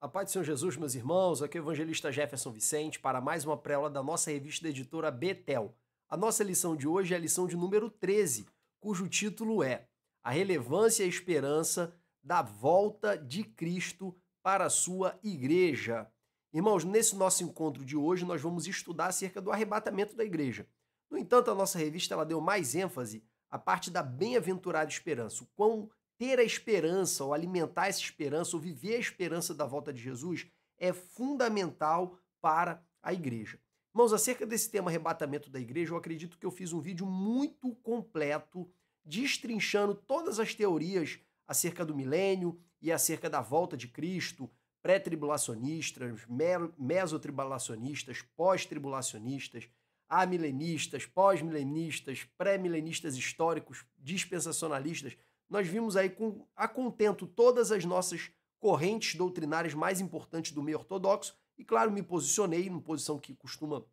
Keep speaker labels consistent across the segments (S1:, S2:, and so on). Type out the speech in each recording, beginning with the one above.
S1: A paz do Senhor Jesus, meus irmãos, aqui é o evangelista Jefferson Vicente para mais uma pré-aula da nossa revista da editora Betel. A nossa lição de hoje é a lição de número 13, cujo título é A Relevância e a Esperança da Volta de Cristo para a sua Igreja. Irmãos, nesse nosso encontro de hoje nós vamos estudar acerca do arrebatamento da igreja. No entanto, a nossa revista ela deu mais ênfase à parte da bem-aventurada esperança, o quão ter a esperança, ou alimentar essa esperança, ou viver a esperança da volta de Jesus, é fundamental para a igreja. Irmãos, acerca desse tema arrebatamento da igreja, eu acredito que eu fiz um vídeo muito completo, destrinchando todas as teorias acerca do milênio e acerca da volta de Cristo, pré-tribulacionistas, mesotribulacionistas, pós-tribulacionistas, amilenistas, pós-milenistas, pré-milenistas históricos, dispensacionalistas. Nós vimos aí a contento todas as nossas correntes doutrinárias mais importantes do meio ortodoxo e, claro, me posicionei numa posição que costuma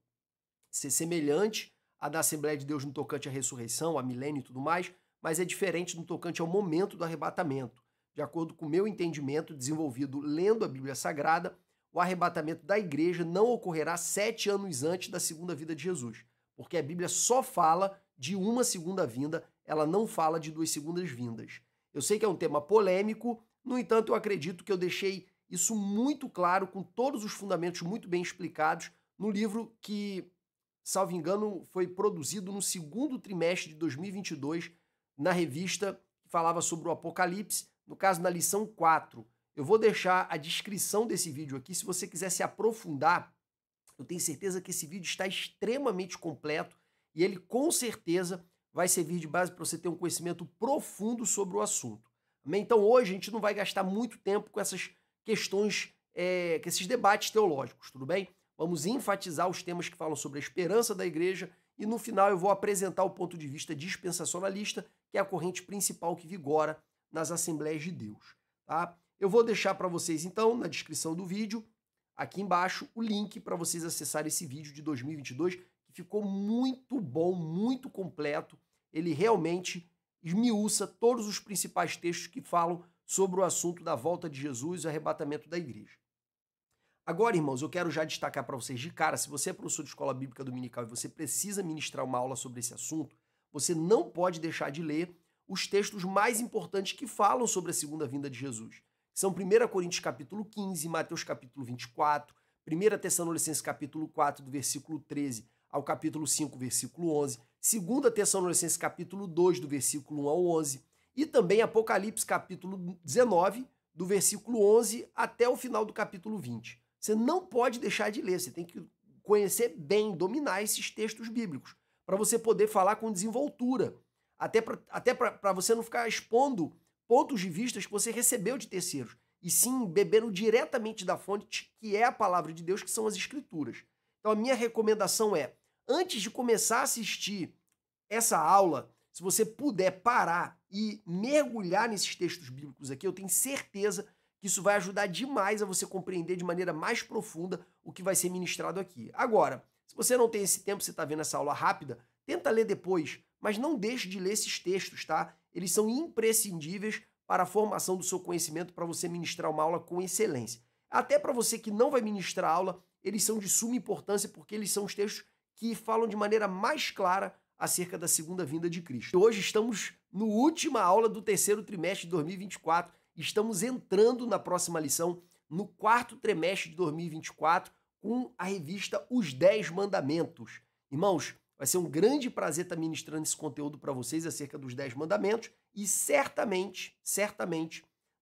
S1: ser semelhante à da Assembleia de Deus no tocante à ressurreição, a milênio e tudo mais, mas é diferente no tocante ao momento do arrebatamento. De acordo com o meu entendimento desenvolvido lendo a Bíblia Sagrada, o arrebatamento da igreja não ocorrerá 7 anos antes da segunda vinda de Jesus, porque a Bíblia só fala de uma segunda vinda, ela não fala de 2 segundas vindas. Eu sei que é um tema polêmico, no entanto, eu acredito que eu deixei isso muito claro, com todos os fundamentos muito bem explicados, no livro que, salvo engano, foi produzido no segundo trimestre de 2022, na revista que falava sobre o Apocalipse, no caso, na lição 4. Eu vou deixar a descrição desse vídeo aqui, se você quiser se aprofundar, eu tenho certeza que esse vídeo está extremamente completo e ele com certeza vai servir de base para você ter um conhecimento profundo sobre o assunto. Amém? Então hoje a gente não vai gastar muito tempo com essas questões, com esses debates teológicos, tudo bem? Vamos enfatizar os temas que falam sobre a esperança da igreja e no final eu vou apresentar o ponto de vista dispensacionalista, que é a corrente principal que vigora nas Assembleias de Deus, tá? Eu vou deixar para vocês então na descrição do vídeo, aqui embaixo, o link para vocês acessarem esse vídeo de 2022, que ficou muito bom, muito completo. Ele realmente esmiuça todos os principais textos que falam sobre o assunto da volta de Jesus e o arrebatamento da igreja. Agora, irmãos, eu quero já destacar para vocês de cara, se você é professor de escola bíblica dominical e você precisa ministrar uma aula sobre esse assunto, você não pode deixar de ler os textos mais importantes que falam sobre a segunda vinda de Jesus. São 1 Coríntios capítulo 15, Mateus capítulo 24, 1 Tessalonicenses capítulo 4, do versículo 13 ao capítulo 5, versículo 11, 2 Tessalonicenses capítulo 2, do versículo 1 ao 11, e também Apocalipse capítulo 19, do versículo 11 até o final do capítulo 20. Você não pode deixar de ler, você tem que conhecer bem, dominar esses textos bíblicos, para você poder falar com desenvoltura, até para você não ficar expondo pontos de vista que você recebeu de terceiros, e sim bebendo diretamente da fonte, que é a palavra de Deus, que são as escrituras. Então a minha recomendação é, antes de começar a assistir essa aula, se você puder parar e mergulhar nesses textos bíblicos aqui, eu tenho certeza que isso vai ajudar demais a você compreender de maneira mais profunda o que vai ser ministrado aqui. Agora, se você não tem esse tempo, você está vendo essa aula rápida, tenta ler depois, mas não deixe de ler esses textos, tá? Eles são imprescindíveis para a formação do seu conhecimento, para você ministrar uma aula com excelência. Até para você que não vai ministrar aula, eles são de suma importância, porque eles são os textos que falam de maneira mais clara acerca da segunda vinda de Cristo. Hoje estamos na última aula do terceiro trimestre de 2024, estamos entrando na próxima lição, no quarto trimestre de 2024, com a revista Os 10 Mandamentos. Irmãos, vai ser um grande prazer estar ministrando esse conteúdo para vocês acerca dos 10 mandamentos e certamente,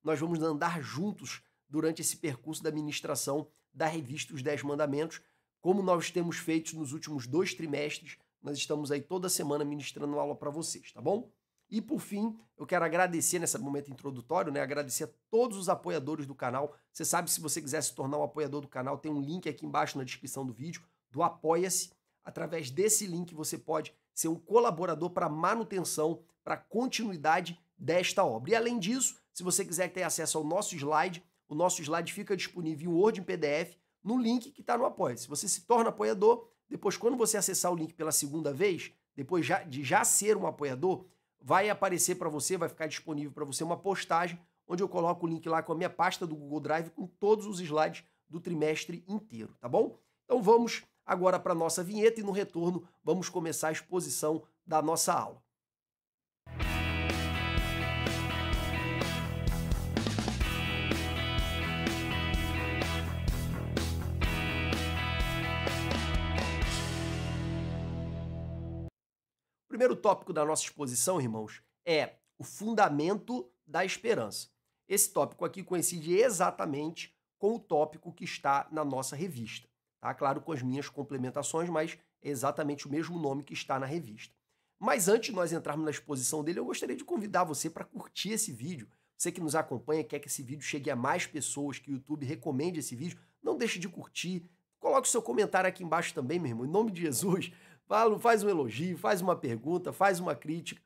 S1: nós vamos andar juntos durante esse percurso da ministração da revista Os 10 Mandamentos, como nós temos feito nos últimos 2 trimestres. Nós estamos aí toda semana ministrando aula para vocês, tá bom? E por fim, eu quero agradecer nesse momento introdutório, né? Agradecer a todos os apoiadores do canal. Você sabe, se você quiser se tornar um apoiador do canal, tem um link aqui embaixo na descrição do vídeo, do Apoia-se. Através desse link você pode ser um colaborador para manutenção, para continuidade desta obra. E além disso, se você quiser ter acesso ao nosso slide, o nosso slide fica disponível em Word, em PDF, no link que está no Apoia-se. Você se torna apoiador, depois quando você acessar o link pela segunda vez, depois de já ser um apoiador, vai aparecer para você, vai ficar disponível para você uma postagem onde eu coloco o link lá com a minha pasta do Google Drive com todos os slides do trimestre inteiro, tá bom? Então vamos agora para a nossa vinheta e no retorno vamos começar a exposição da nossa aula. O primeiro tópico da nossa exposição, irmãos, é o fundamento da esperança. Esse tópico aqui coincide exatamente com o tópico que está na nossa revista, tá? Claro, com as minhas complementações, mas é exatamente o mesmo nome que está na revista. Mas antes de nós entrarmos na exposição dele, eu gostaria de convidar você para curtir esse vídeo. Você que nos acompanha, quer que esse vídeo chegue a mais pessoas, que o YouTube recomende esse vídeo, não deixe de curtir. Coloque o seu comentário aqui embaixo também, meu irmão, em nome de Jesus. Faz um elogio, faz uma pergunta, faz uma crítica,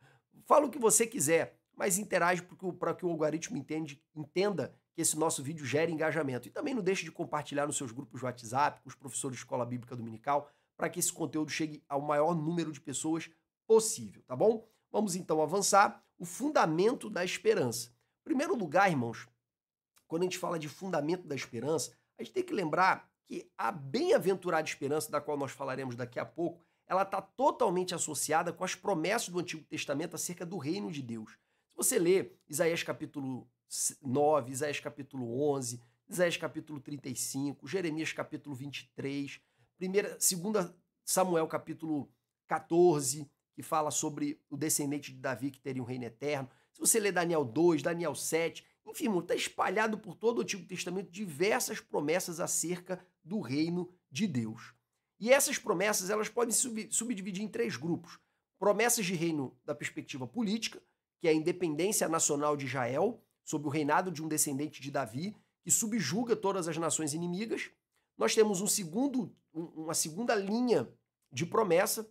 S1: fala o que você quiser, mas interage para que o algoritmo entenda que esse nosso vídeo gera engajamento. E também não deixe de compartilhar nos seus grupos de WhatsApp, com os professores de Escola Bíblica Dominical, para que esse conteúdo chegue ao maior número de pessoas possível, tá bom? Vamos então avançar. O fundamento da esperança. Em primeiro lugar, irmãos, quando a gente fala de fundamento da esperança, a gente tem que lembrar que a bem-aventurada esperança, da qual nós falaremos daqui a pouco, ela está totalmente associada com as promessas do Antigo Testamento acerca do reino de Deus. Se você ler Isaías capítulo 9, Isaías capítulo 11, Isaías capítulo 35, Jeremias capítulo 23, 2 Samuel capítulo 14, que fala sobre o descendente de Davi que teria um reino eterno. Se você ler Daniel 2, Daniel 7, enfim, está espalhado por todo o Antigo Testamento diversas promessas acerca do reino de Deus. E essas promessas, elas podem se subdividir em três grupos. Promessas de reino da perspectiva política, que é a independência nacional de Israel, sob o reinado de um descendente de Davi, que subjuga todas as nações inimigas. Nós temos uma segunda linha de promessa.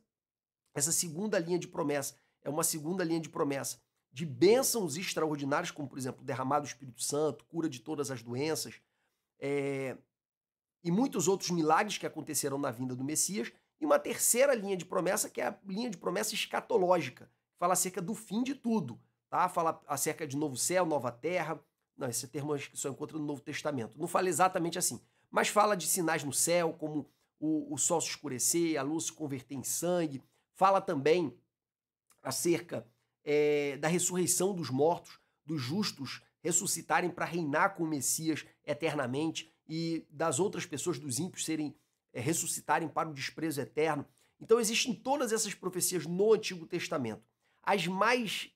S1: Essa segunda linha de promessa é uma segunda linha de promessa de bênçãos extraordinárias, como, por exemplo, derramado do Espírito Santo, cura de todas as doenças, e muitos outros milagres que acontecerão na vinda do Messias, e uma terceira linha de promessa, que é a linha de promessa escatológica, que fala acerca do fim de tudo, tá? Fala acerca de novo céu, nova terra. Não, esse termo acho que só encontra no Novo Testamento. Não fala exatamente assim, mas fala de sinais no céu, como o sol se escurecer, a luz se converter em sangue. Fala também acerca da ressurreição dos mortos, dos justos ressuscitarem para reinar com o Messias eternamente, e das outras pessoas, dos ímpios, ressuscitarem para o desprezo eterno. Então existem todas essas profecias no Antigo Testamento. As mais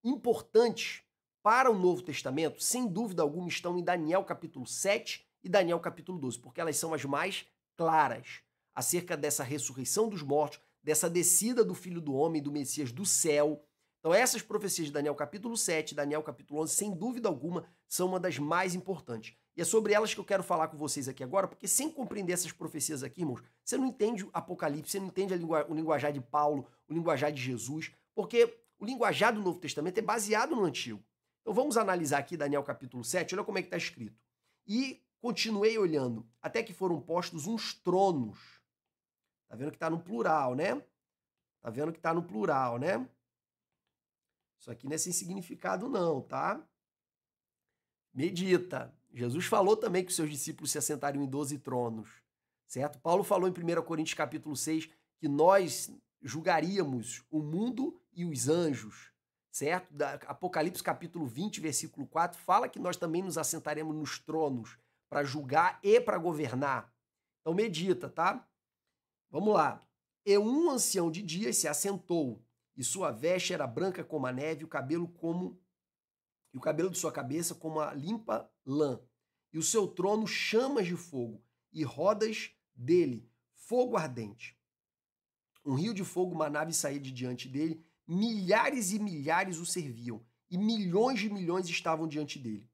S1: importantes para o Novo Testamento, sem dúvida alguma, estão em Daniel capítulo 7 e Daniel capítulo 12, porque elas são as mais claras acerca dessa ressurreição dos mortos, dessa descida do Filho do Homem, do Messias do céu. Então essas profecias de Daniel capítulo 7, Daniel capítulo 11, sem dúvida alguma, são uma das mais importantes. E é sobre elas que eu quero falar com vocês aqui agora, porque sem compreender essas profecias aqui, irmãos, você não entende o Apocalipse, você não entende o linguajar de Paulo, o linguajar de Jesus, porque o linguajar do Novo Testamento é baseado no Antigo. Então vamos analisar aqui Daniel capítulo 7, olha como é que está escrito. E continuei olhando, até que foram postos uns tronos. Tá vendo que está no plural, né? Tá vendo que está no plural, né? Isso aqui não é sem significado não, tá? Medita. Jesus falou também que os seus discípulos se assentariam em 12 tronos, certo? Paulo falou em 1 Coríntios capítulo 6 que nós julgaríamos o mundo e os anjos, certo? Apocalipse capítulo 20, versículo 4, fala que nós também nos assentaremos nos tronos para julgar e para governar. Então medita, tá? Vamos lá. E um ancião de dias se assentou, e sua veste era branca como a neve, o cabelo de sua cabeça como a limpa lã, e o seu trono chamas de fogo, e rodas dele fogo ardente. Um rio de fogo manava e saía de diante dele, milhares e milhares o serviam, e milhões de milhões estavam diante dele.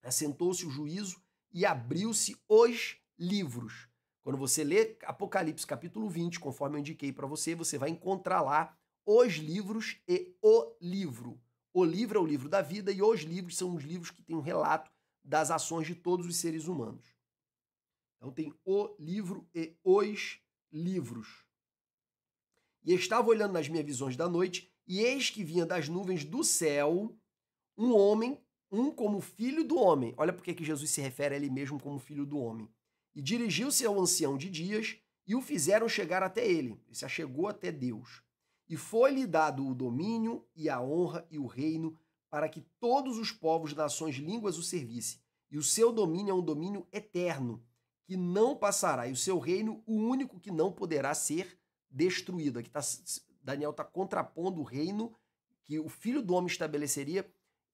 S1: Assentou-se o juízo e abriu-se os livros. Quando você lê Apocalipse capítulo 20, conforme eu indiquei para você, você vai encontrar lá os livros e o livro. O livro é o livro da vida e os livros são os livros que têm um relato das ações de todos os seres humanos. Então tem o livro e os livros. E estava olhando nas minhas visões da noite, e eis que vinha das nuvens do céu um homem um como filho do homem. Olha porque que Jesus se refere a ele mesmo como filho do homem. E dirigiu-se ao ancião de dias e o fizeram chegar até ele. Ele se achegou até Deus. E foi-lhe dado o domínio e a honra e o reino para que todos os povos, nações, línguas o servissem. E o seu domínio é um domínio eterno, que não passará. E o seu reino, o único que não poderá ser destruído. Aqui Daniel está contrapondo o reino que o Filho do Homem estabeleceria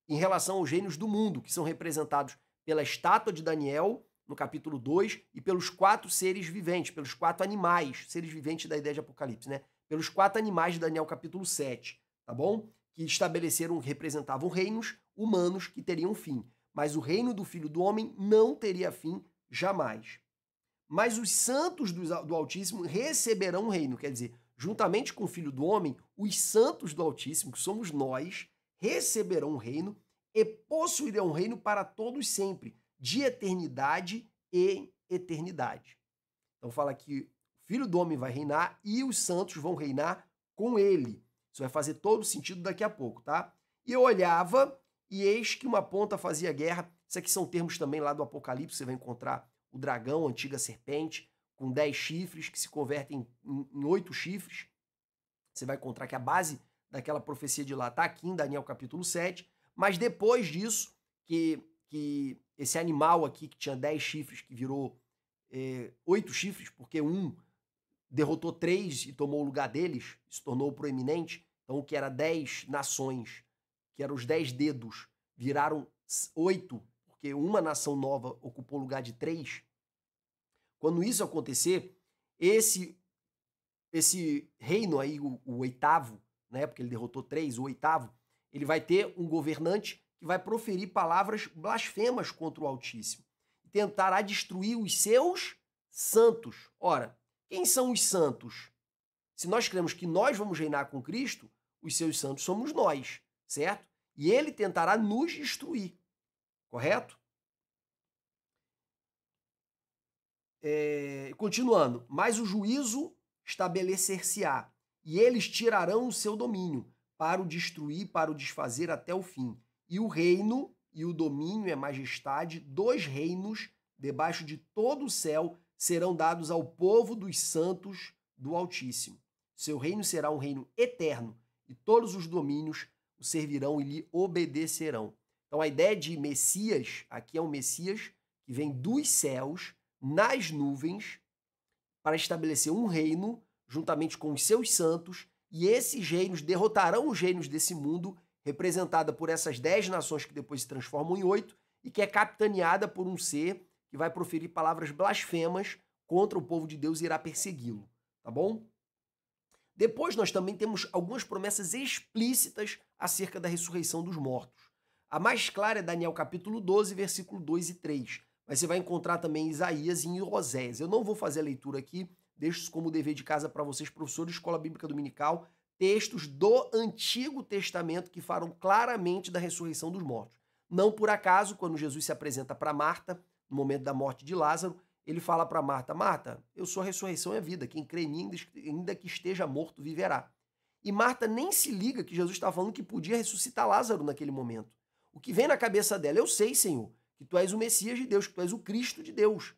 S1: em relação aos reinos do mundo, que são representados pela estátua de Daniel, no capítulo 2, e pelos 4 seres viventes, pelos 4 animais, seres viventes da ideia de Apocalipse, né? Pelos 4 animais de Daniel, capítulo 7, tá bom? Que estabeleceram, representavam reinos humanos que teriam fim. Mas o reino do Filho do Homem não teria fim jamais. Mas os santos do Altíssimo receberão o reino, quer dizer, juntamente com o Filho do Homem, os santos do Altíssimo, que somos nós, receberão o reino e possuirão o reino para todos sempre, de eternidade e eternidade. Então fala que o Filho do Homem vai reinar e os santos vão reinar com ele. Isso vai fazer todo sentido daqui a pouco, tá? E eu olhava e eis que uma ponta fazia guerra. Isso aqui são termos também lá do Apocalipse, você vai encontrar o dragão, a antiga serpente, com 10 chifres, que se convertem em 8 chifres. Você vai encontrar que a base daquela profecia de lá está aqui em Daniel capítulo 7. Mas depois disso, que esse animal aqui, que tinha 10 chifres, que virou 8 chifres, porque um derrotou 3 e tomou o lugar deles, se tornou proeminente. Então, o que era 10 nações, que eram os 10 dedos, viraram 8, porque uma nação nova ocupou o lugar de 3. Quando isso acontecer, esse reino aí, o oitavo, né, porque ele derrotou 3, o oitavo, ele vai ter um governante que vai proferir palavras blasfemas contra o Altíssimo e tentará destruir os seus santos. Ora, quem são os santos? Se nós cremos que nós vamos reinar com Cristo, os seus santos somos nós, certo? E ele tentará nos destruir, correto? Continuando, mas o juízo estabelecer-se-á, e eles tirarão o seu domínio, para o destruir, para o desfazer até o fim. E o reino, e o domínio e a majestade dos reinos, debaixo de todo o céu, serão dados ao povo dos santos do Altíssimo. Seu reino será um reino eterno, e todos os domínios o servirão e lhe obedecerão. Então a ideia de Messias, aqui é um Messias que vem dos céus, nas nuvens, para estabelecer um reino, juntamente com os seus santos, e esses reinos derrotarão os reinos desse mundo, representada por essas 10 nações que depois se transformam em 8, e que é capitaneada por um ser que vai proferir palavras blasfemas contra o povo de Deus e irá persegui-lo, tá bom? Depois nós também temos algumas promessas explícitas acerca da ressurreição dos mortos. A mais clara é Daniel capítulo 12, versículo 2 e 3. Mas você vai encontrar também em Isaías e em Oséias. Eu não vou fazer a leitura aqui, deixo isso como dever de casa para vocês, professores de Escola Bíblica Dominical, textos do Antigo Testamento que falam claramente da ressurreição dos mortos. Não por acaso, quando Jesus se apresenta para Marta, no momento da morte de Lázaro, ele fala para Marta, Marta, eu sou a ressurreição e a vida, quem crê em mim, ainda que esteja morto, viverá. E Marta nem se liga que Jesus está falando que podia ressuscitar Lázaro naquele momento. O que vem na cabeça dela, eu sei, Senhor, que tu és o Messias de Deus, que tu és o Cristo de Deus,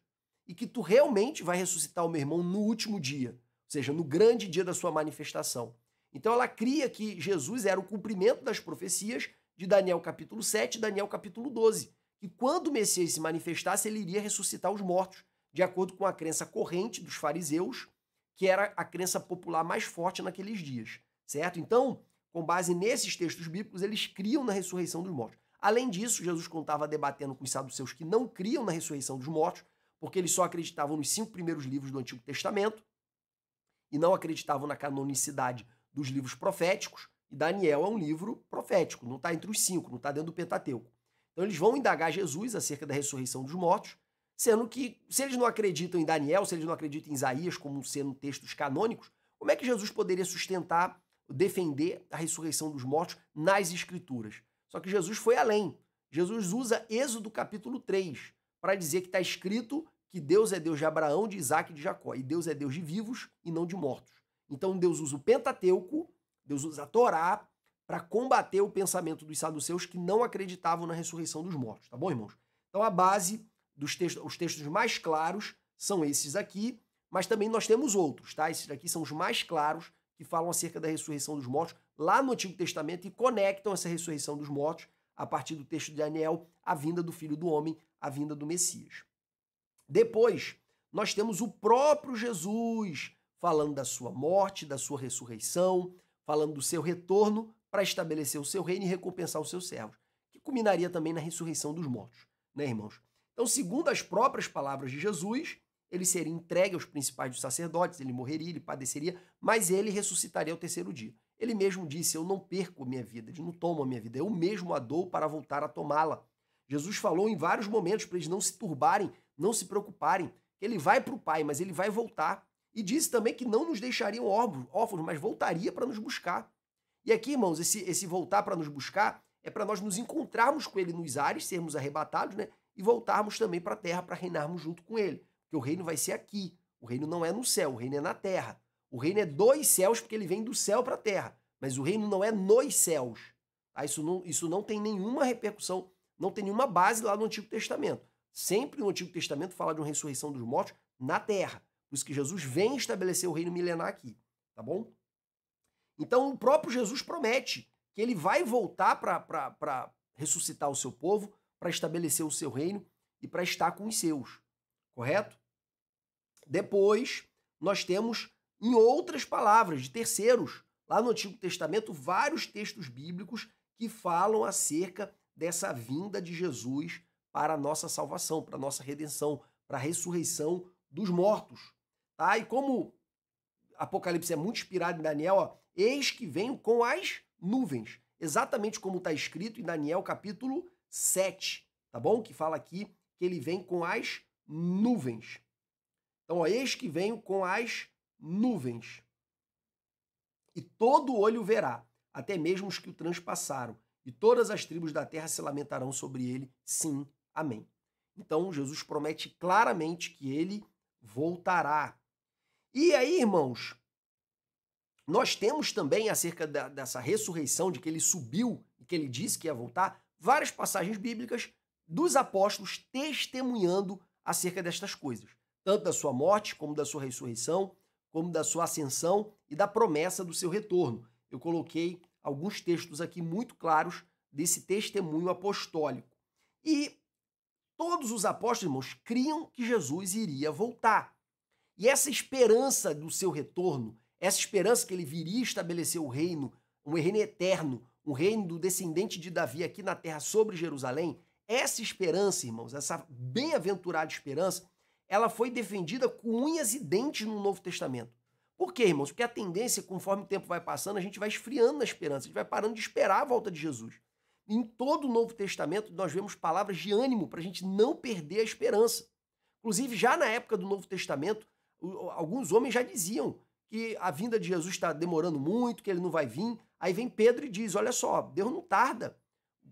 S1: e que tu realmente vai ressuscitar o meu irmão no último dia, ou seja, no grande dia da sua manifestação. Então ela cria que Jesus era o cumprimento das profecias de Daniel capítulo 7 e Daniel capítulo 12, que quando o Messias se manifestasse, ele iria ressuscitar os mortos, de acordo com a crença corrente dos fariseus, que era a crença popular mais forte naqueles dias, certo? Então, com base nesses textos bíblicos, eles criam na ressurreição dos mortos. Além disso, Jesus estava debatendo com os saduceus que não criam na ressurreição dos mortos, porque eles só acreditavam nos 5 primeiros livros do Antigo Testamento e não acreditavam na canonicidade dos livros proféticos. E Daniel é um livro profético, não está entre os 5, não está dentro do Pentateuco. Então eles vão indagar Jesus acerca da ressurreição dos mortos, sendo que, se eles não acreditam em Daniel, se eles não acreditam em Isaías como sendo textos canônicos, como é que Jesus poderia sustentar, defender a ressurreição dos mortos nas Escrituras? Só que Jesus foi além. Jesus usa Êxodo capítulo 3 para dizer que está escrito que Deus é Deus de Abraão, de Isaac e de Jacó. E Deus é Deus de vivos e não de mortos. Então Deus usa o Pentateuco, Deus usa a Torá para combater o pensamento dos saduceus que não acreditavam na ressurreição dos mortos, tá bom, irmãos? Então a base dos textos, os textos mais claros são esses aqui, mas também nós temos outros, tá? Esses aqui são os mais claros que falam acerca da ressurreição dos mortos lá no Antigo Testamento e conectam essa ressurreição dos mortos a partir do texto de Daniel, a vinda do Filho do Homem, a vinda do Messias. Depois, nós temos o próprio Jesus falando da sua morte, da sua ressurreição, falando do seu retorno para estabelecer o seu reino e recompensar os seus servos, que culminaria também na ressurreição dos mortos, né, irmãos? Então, segundo as próprias palavras de Jesus, ele seria entregue aos principais dos sacerdotes, ele morreria, ele padeceria, mas ele ressuscitaria ao terceiro dia. Ele mesmo disse, eu não perco a minha vida, eu não tomo a minha vida, eu mesmo a dou para voltar a tomá-la. Jesus falou em vários momentos para eles não se turbarem, não se preocuparem, que ele vai para o Pai, mas ele vai voltar. E disse também que não nos deixariam órfãos, mas voltaria para nos buscar. E aqui, irmãos, esse voltar para nos buscar é para nós nos encontrarmos com ele nos ares, sermos arrebatados, né? E voltarmos também para a terra para reinarmos junto com ele. Porque o reino vai ser aqui. O reino não é no céu, o reino é na terra. O reino é dos céus porque ele vem do céu para a terra. Mas o reino não é nos céus. Tá? Isso não tem nenhuma repercussão, não tem nenhuma base lá no Antigo Testamento. Sempre no Antigo Testamento fala de uma ressurreição dos mortos na terra. Por isso que Jesus vem estabelecer o reino milenar aqui, tá bom? Então o próprio Jesus promete que ele vai voltar para ressuscitar o seu povo, para estabelecer o seu reino e para estar com os seus, correto? Depois, nós temos, em outras palavras, de terceiros, lá no Antigo Testamento, vários textos bíblicos que falam acerca dessa vinda de Jesus para a nossa salvação, para a nossa redenção, para a ressurreição dos mortos. Tá? E como Apocalipse é muito inspirado em Daniel, ó, eis que venho com as nuvens, exatamente como está escrito em Daniel capítulo 7, tá bom? Que fala aqui que ele vem com as nuvens. Então, ó, eis que venho com as nuvens. E todo olho verá, até mesmo os que o transpassaram, e todas as tribos da terra se lamentarão sobre ele. Sim, amém. Então, Jesus promete claramente que ele voltará. E aí, irmãos, nós temos também acerca dessa ressurreição, de que ele subiu e que ele disse que ia voltar, várias passagens bíblicas dos apóstolos testemunhando acerca destas coisas, tanto da sua morte, como da sua ressurreição, como da sua ascensão e da promessa do seu retorno. Eu coloquei alguns textos aqui muito claros desse testemunho apostólico. E todos os apóstolos, irmãos, criam que Jesus iria voltar. E essa esperança do seu retorno, essa esperança que ele viria estabelecer o reino, um reino eterno, um reino do descendente de Davi aqui na terra sobre Jerusalém, essa esperança, irmãos, essa bem-aventurada esperança, ela foi defendida com unhas e dentes no Novo Testamento. Por quê, irmãos? Porque a tendência, conforme o tempo vai passando, a gente vai esfriando na esperança, a gente vai parando de esperar a volta de Jesus. Em todo o Novo Testamento, nós vemos palavras de ânimo para a gente não perder a esperança. Inclusive, já na época do Novo Testamento, alguns homens já diziam que a vinda de Jesus está demorando muito, que ele não vai vir. Aí vem Pedro e diz, olha só, Deus não tarda.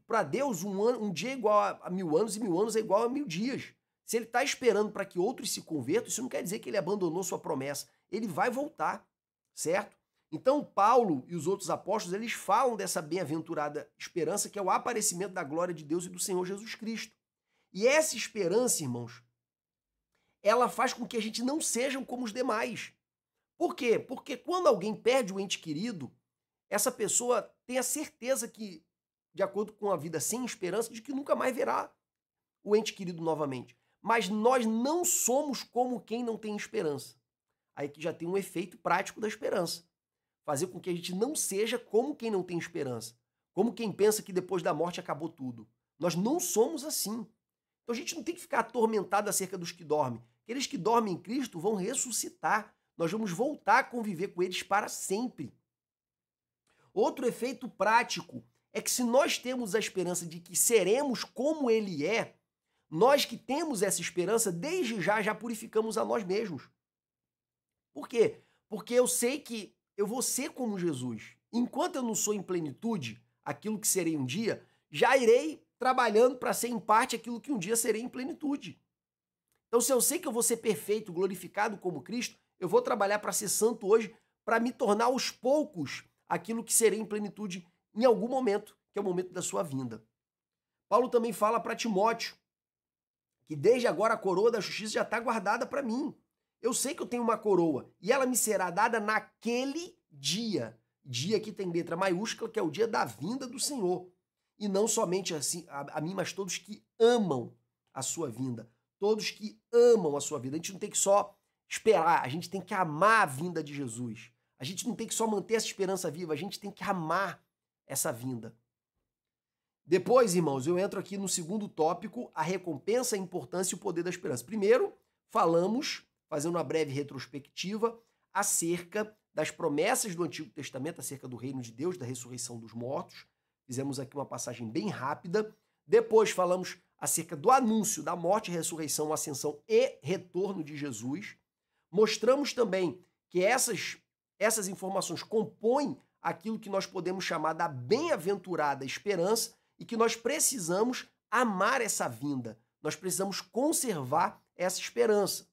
S1: Para Deus, um dia é igual a 1000 anos e 1000 anos é igual a 1000 dias. Se ele está esperando para que outros se convertam, isso não quer dizer que ele abandonou sua promessa. Ele vai voltar, certo? Então, Paulo e os outros apóstolos, eles falam dessa bem-aventurada esperança, que é o aparecimento da glória de Deus e do Senhor Jesus Cristo. E essa esperança, irmãos, ela faz com que a gente não sejam como os demais. Por quê? Porque quando alguém perde um ente querido, essa pessoa tem a certeza que, de acordo com a vida sem esperança, de que nunca mais verá o ente querido novamente. Mas nós não somos como quem não tem esperança. Aí que já tem um efeito prático da esperança. Fazer com que a gente não seja como quem não tem esperança. Como quem pensa que depois da morte acabou tudo. Nós não somos assim. Então a gente não tem que ficar atormentado acerca dos que dormem. Aqueles que dormem em Cristo vão ressuscitar. Nós vamos voltar a conviver com eles para sempre. Outro efeito prático é que se nós temos a esperança de que seremos como ele é, nós que temos essa esperança, desde já purificamos a nós mesmos. Por quê? Porque eu sei que eu vou ser como Jesus. Enquanto eu não sou em plenitude aquilo que serei um dia, já irei trabalhando para ser em parte aquilo que um dia serei em plenitude. Então, se eu sei que eu vou ser perfeito, glorificado como Cristo, eu vou trabalhar para ser santo hoje, para me tornar aos poucos aquilo que serei em plenitude em algum momento, que é o momento da sua vinda. Paulo também fala para Timóteo que desde agora a coroa da justiça já está guardada para mim. Eu sei que eu tenho uma coroa e ela me será dada naquele dia. Dia que tem letra maiúscula, que é o dia da vinda do Senhor. E não somente assim a mim, mas todos que amam a sua vinda. Todos que amam a sua vida. A gente não tem que só esperar, a gente tem que amar a vinda de Jesus. A gente não tem que só manter essa esperança viva, a gente tem que amar essa vinda. Depois, irmãos, eu entro aqui no segundo tópico, a recompensa, a importância e o poder da esperança. Primeiro, falamos, fazendo uma breve retrospectiva, acerca das promessas do Antigo Testamento, acerca do reino de Deus, da ressurreição dos mortos. Fizemos aqui uma passagem bem rápida. Depois falamos acerca do anúncio da morte, ressurreição, ascensão e retorno de Jesus. Mostramos também que essas informações compõem aquilo que nós podemos chamar da bem-aventurada esperança e que nós precisamos amar essa vinda. Nós precisamos conservar essa esperança.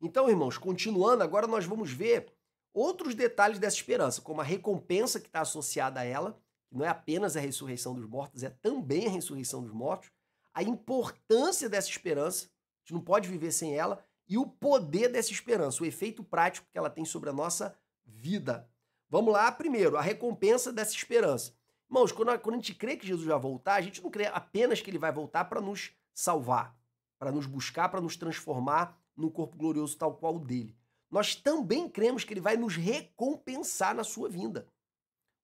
S1: Então, irmãos, continuando, agora nós vamos ver outros detalhes dessa esperança, como a recompensa que está associada a ela, que não é apenas a ressurreição dos mortos, é também a ressurreição dos mortos, a importância dessa esperança, a gente não pode viver sem ela, e o poder dessa esperança, o efeito prático que ela tem sobre a nossa vida. Vamos lá, primeiro, a recompensa dessa esperança. Irmãos, quando a gente crê que Jesus vai voltar, a gente não crê apenas que ele vai voltar para nos salvar, para nos buscar, para nos transformar num corpo glorioso tal qual o dele. Nós também cremos que ele vai nos recompensar na sua vinda.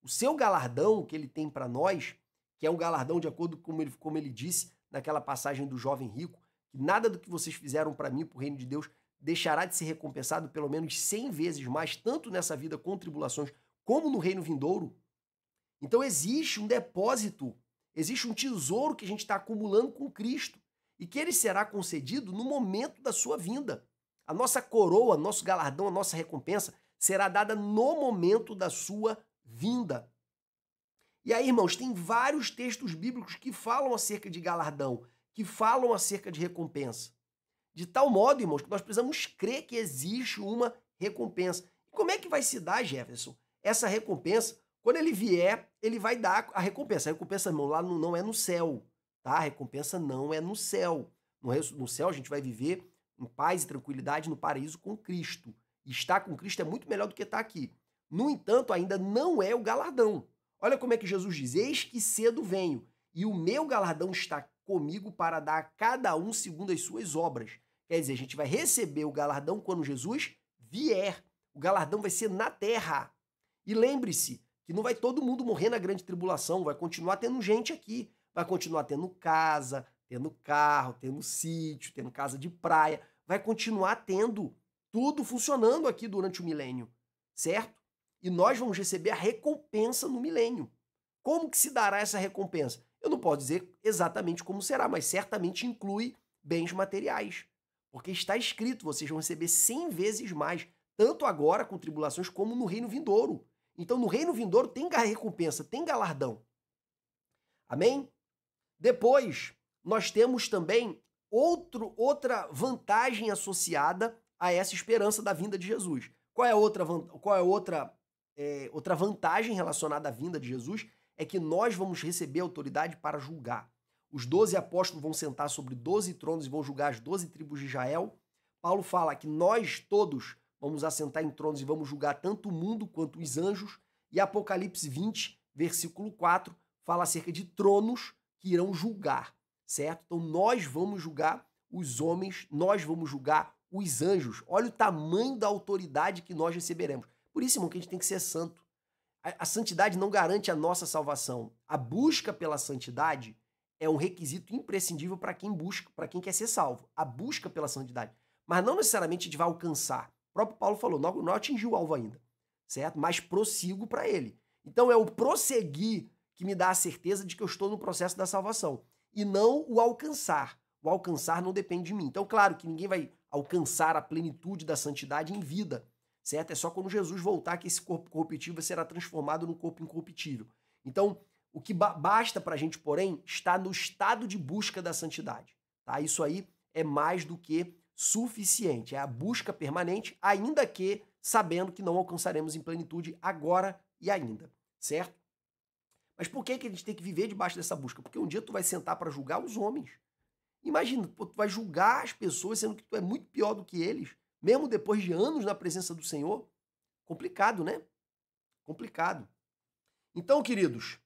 S1: O seu galardão que ele tem para nós, que é um galardão de acordo com como ele disse naquela passagem do jovem rico, que nada do que vocês fizeram para mim, para o reino de Deus, deixará de ser recompensado pelo menos 100 vezes mais, tanto nessa vida com tribulações, como no reino vindouro. Então existe um depósito, existe um tesouro que a gente está acumulando com Cristo e que ele será concedido no momento da sua vinda. A nossa coroa, nosso galardão, a nossa recompensa será dada no momento da sua vinda. E aí, irmãos, tem vários textos bíblicos que falam acerca de galardão, que falam acerca de recompensa. De tal modo, irmãos, que nós precisamos crer que existe uma recompensa. E como é que vai se dar, Jefferson, essa recompensa? Quando ele vier, ele vai dar a recompensa. A recompensa, irmão, lá não é no céu, tá? A recompensa não é no céu. No céu a gente vai viver em paz e tranquilidade no paraíso com Cristo. E estar com Cristo é muito melhor do que estar aqui. No entanto, ainda não é o galardão. Olha como é que Jesus diz: eis que cedo venho, e o meu galardão está comigo para dar a cada um segundo as suas obras. Quer dizer, a gente vai receber o galardão quando Jesus vier. O galardão vai ser na terra. E lembre-se que não vai todo mundo morrer na grande tribulação, vai continuar tendo gente aqui, vai continuar tendo casa, tendo carro, tendo sítio, tendo casa de praia, vai continuar tendo tudo funcionando aqui durante o milênio, certo? E nós vamos receber a recompensa no milênio. Como que se dará essa recompensa? Eu não posso dizer exatamente como será, mas certamente inclui bens materiais. Porque está escrito, vocês vão receber 100 vezes mais, tanto agora com tribulações como no reino vindouro. Então, no reino vindouro tem recompensa, tem galardão. Amém? Depois, nós temos também outra vantagem associada a essa esperança da vinda de Jesus. Qual é outra vantagem relacionada à vinda de Jesus? É que nós vamos receber autoridade para julgar. Os 12 apóstolos vão sentar sobre 12 tronos e vão julgar as 12 tribos de Israel. Paulo fala que nós todos vamos assentar em tronos e vamos julgar tanto o mundo quanto os anjos. E Apocalipse 20, versículo 4, fala acerca de tronos que irão julgar, certo? Então nós vamos julgar os homens, nós vamos julgar os anjos. Olha o tamanho da autoridade que nós receberemos. Por isso, irmão, que a gente tem que ser santo. A santidade não garante a nossa salvação. A busca pela santidade é um requisito imprescindível para quem busca, para quem quer ser salvo. A busca pela santidade. Mas não necessariamente a gente vai alcançar. O próprio Paulo falou, não atingiu o alvo ainda, certo? Mas prossigo para ele. Então é o prosseguir que me dá a certeza de que eu estou no processo da salvação. E não o alcançar. O alcançar não depende de mim. Então, claro que ninguém vai alcançar a plenitude da santidade em vida, certo? É só quando Jesus voltar que esse corpo corruptível será transformado num corpo incorruptível. Então, o que basta para a gente, porém, está no estado de busca da santidade. Tá? Isso aí é mais do que suficiente. É a busca permanente, ainda que sabendo que não alcançaremos em plenitude agora e ainda, certo? Mas por que a gente tem que viver debaixo dessa busca? Porque um dia tu vai sentar para julgar os homens. Imagina, pô, tu vai julgar as pessoas sendo que tu é muito pior do que eles, mesmo depois de anos na presença do Senhor. Complicado, né? Complicado. Então, queridos,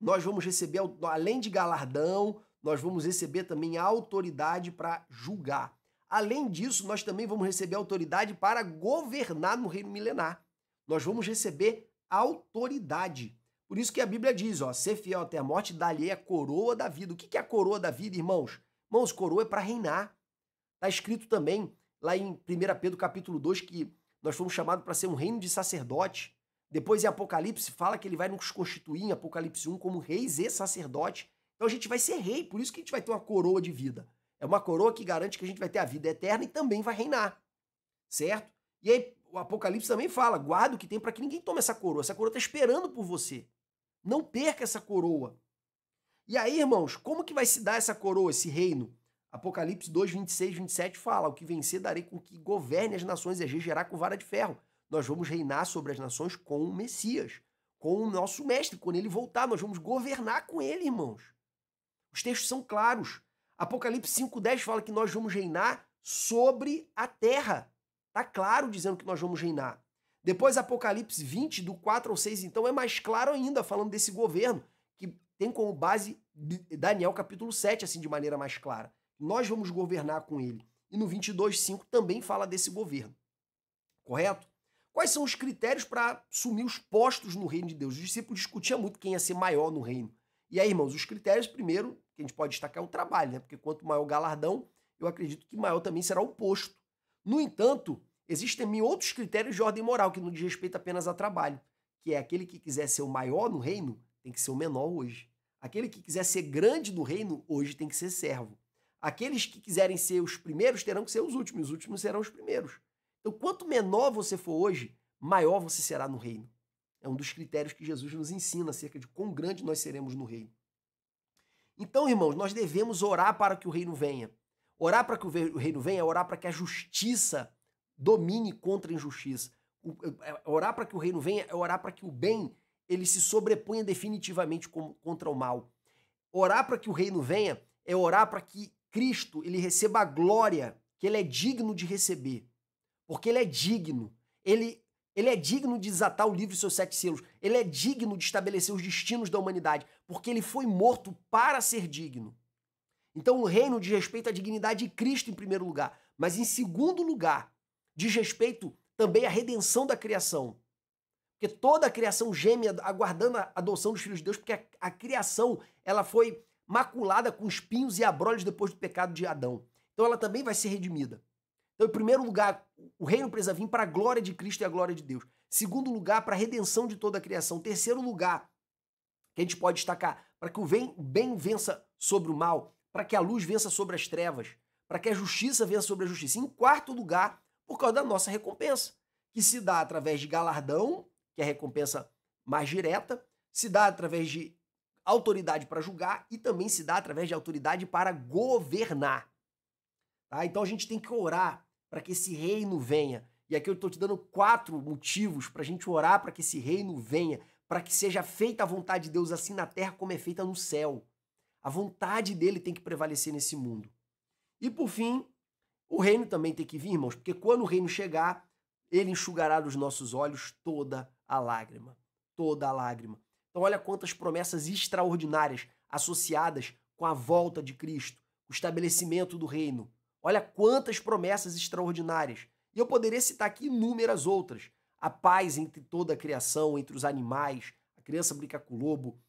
S1: nós vamos receber, além de galardão, nós vamos receber também a autoridade para julgar. Além disso, nós também vamos receber autoridade para governar no reino milenar. Nós vamos receber autoridade. Por isso que a Bíblia diz, ó, ser fiel até a morte, dar-lhe a coroa da vida. O que é a coroa da vida, irmãos? Irmãos, coroa é para reinar. Está escrito também lá em 1 Pedro capítulo 2 que nós fomos chamados para ser um reino de sacerdote. Depois em Apocalipse fala que ele vai nos constituir em Apocalipse 1 como reis e sacerdotes. Então a gente vai ser rei, por isso que a gente vai ter uma coroa de vida. É uma coroa que garante que a gente vai ter a vida eterna e também vai reinar, certo? E aí o Apocalipse também fala, guarda o que tem para que ninguém tome essa coroa. Essa coroa está esperando por você. Não perca essa coroa. E aí, irmãos, como que vai se dar essa coroa, esse reino? Apocalipse 2, 26, 27 fala, o que vencer darei com que governe as nações e regerá com vara de ferro. Nós vamos reinar sobre as nações com o Messias, com o nosso mestre. Quando ele voltar, nós vamos governar com ele, irmãos. Os textos são claros. Apocalipse 5:10 fala que nós vamos reinar sobre a terra. Está claro dizendo que nós vamos reinar. Depois, Apocalipse 20, do 4 ao 6, então, é mais claro ainda, falando desse governo, que tem como base Daniel capítulo 7, assim, de maneira mais clara. Nós vamos governar com ele. E no 22:5 também fala desse governo. Correto? Quais são os critérios para assumir os postos no reino de Deus? Os discípulos discutiam muito quem ia ser maior no reino. E aí, irmãos, os critérios, primeiro, que a gente pode destacar é o trabalho, né? Porque quanto maior o galardão, eu acredito que maior também será o posto. No entanto, existem também outros critérios de ordem moral que não diz respeito apenas a trabalho, que é aquele que quiser ser o maior no reino, tem que ser o menor hoje. Aquele que quiser ser grande no reino, hoje tem que ser servo. Aqueles que quiserem ser os primeiros terão que ser os últimos serão os primeiros. Então, quanto menor você for hoje, maior você será no reino. É um dos critérios que Jesus nos ensina acerca de quão grande nós seremos no reino. Então, irmãos, nós devemos orar para que o reino venha. Orar para que o reino venha é orar para que a justiça domine contra a injustiça. Orar para que o reino venha é orar para que o bem ele se sobreponha definitivamente contra o mal. Orar para que o reino venha é orar para que Cristo ele receba a glória que ele é digno de receber. Porque ele é digno. Ele é digno de desatar o livro e seus 7 selos. Ele é digno de estabelecer os destinos da humanidade. Porque ele foi morto para ser digno. Então o reino diz respeito à dignidade de Cristo em primeiro lugar. Mas em segundo lugar, diz respeito também à redenção da criação. Porque toda a criação geme aguardando a adoção dos filhos de Deus, porque a criação ela foi maculada com espinhos e abrolhos depois do pecado de Adão. Então ela também vai ser redimida. Então, em primeiro lugar, o reino precisa vir para a glória de Cristo e a glória de Deus. Segundo lugar, para a redenção de toda a criação. Terceiro lugar, que a gente pode destacar, para que o bem vença sobre o mal, para que a luz vença sobre as trevas, para que a justiça vença sobre a justiça. Em quarto lugar, por causa da nossa recompensa, que se dá através de galardão, que é a recompensa mais direta, se dá através de autoridade para julgar e também se dá através de autoridade para governar. Tá? Então a gente tem que orar para que esse reino venha. E aqui eu estou te dando 4 motivos para a gente orar para que esse reino venha, para que seja feita a vontade de Deus assim na terra como é feita no céu. A vontade dele tem que prevalecer nesse mundo. E por fim, o reino também tem que vir, irmãos, porque quando o reino chegar, ele enxugará dos nossos olhos toda a lágrima. Toda a lágrima. Então olha quantas promessas extraordinárias associadas com a volta de Cristo, o estabelecimento do reino. Olha quantas promessas extraordinárias. E eu poderia citar aqui inúmeras outras. A paz entre toda a criação, entre os animais, a criança brinca com o lobo,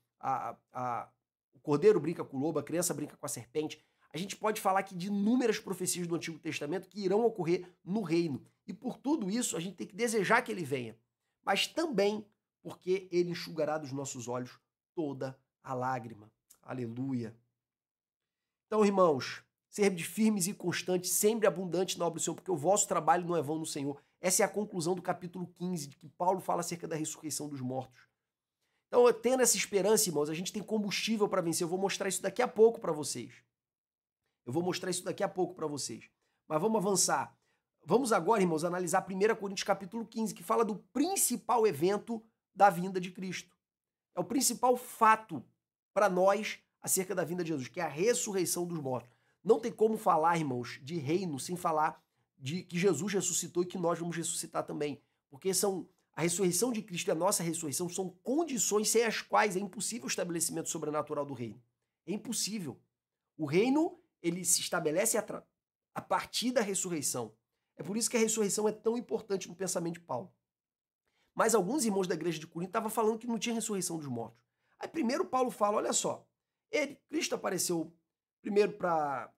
S1: o cordeiro brinca com o lobo, a criança brinca com a serpente. A gente pode falar aqui de inúmeras profecias do Antigo Testamento que irão ocorrer no reino. E por tudo isso, a gente tem que desejar que ele venha. Mas também porque ele enxugará dos nossos olhos toda a lágrima. Aleluia. Então, irmãos, ser firmes e constantes, sempre abundantes na obra do Senhor, porque o vosso trabalho não é vão no Senhor. Essa é a conclusão do capítulo 15, de que Paulo fala acerca da ressurreição dos mortos. Então, tendo essa esperança, irmãos, a gente tem combustível para vencer. Eu vou mostrar isso daqui a pouco para vocês. Mas vamos avançar. Vamos agora, irmãos, analisar 1 Coríntios capítulo 15, que fala do principal evento da vinda de Cristo. É o principal fato para nós acerca da vinda de Jesus, que é a ressurreição dos mortos. Não tem como falar, irmãos, de reino sem falar de que Jesus ressuscitou e que nós vamos ressuscitar também. Porque a ressurreição de Cristo e a nossa ressurreição são condições sem as quais é impossível o estabelecimento sobrenatural do reino. É impossível. O reino, ele se estabelece a partir da ressurreição. É por isso que a ressurreição é tão importante no pensamento de Paulo. Mas alguns irmãos da igreja de Corinto estavam falando que não tinha ressurreição dos mortos. Aí primeiro Paulo fala, olha só, Cristo apareceu primeiro para